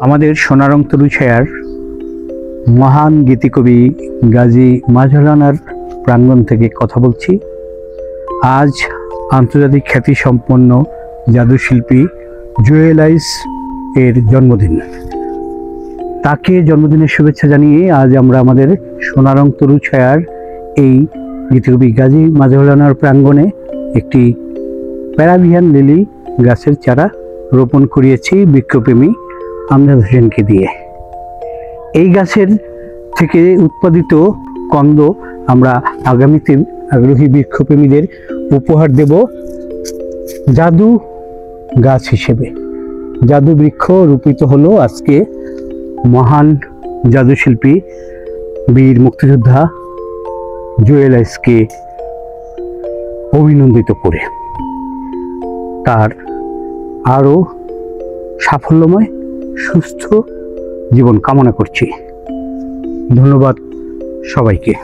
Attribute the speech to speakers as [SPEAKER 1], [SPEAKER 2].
[SPEAKER 1] আমাদের সোনারং তরুছায়ার মহান গীতিকবি গাজী মাজহার প্রাঙ্গণ থেকে কথা বলছি। আজ আন্তর্জাতিক খ্যাতিসম্পন্ন জাদুশিল্পী জুয়েল আইচ এর জন্মদিন। তাকে জন্মদিনের শুভেচ্ছা জানিয়ে আজ আমরা আমাদের সোনারং তরুছায়ার এই গীতিকবি গাজী মাজহার প্রাঙ্গণে একটি প্যারাভিয়ান লিলি গাছের চারা রোপণ করিয়েছি বৃক্ষপ্রেমী আমজাদ হোসেনকে দিয়ে। এই গাছের থেকে উৎপাদিত কন্দ আমরা আগামীতে আগ্রহী বৃক্ষপ্রেমীদের উপহার দেব জাদু গাছ হিসেবে। জাদু বৃক্ষ রূপিত হলো আজকে মহান জাদুশিল্পী বীর মুক্তিযোদ্ধা জুয়েল আইচকে অভিনন্দিত করে তার আরও সাফল্যময় সুস্থ জীবন কামনা করছি। ধন্যবাদ সবাইকে।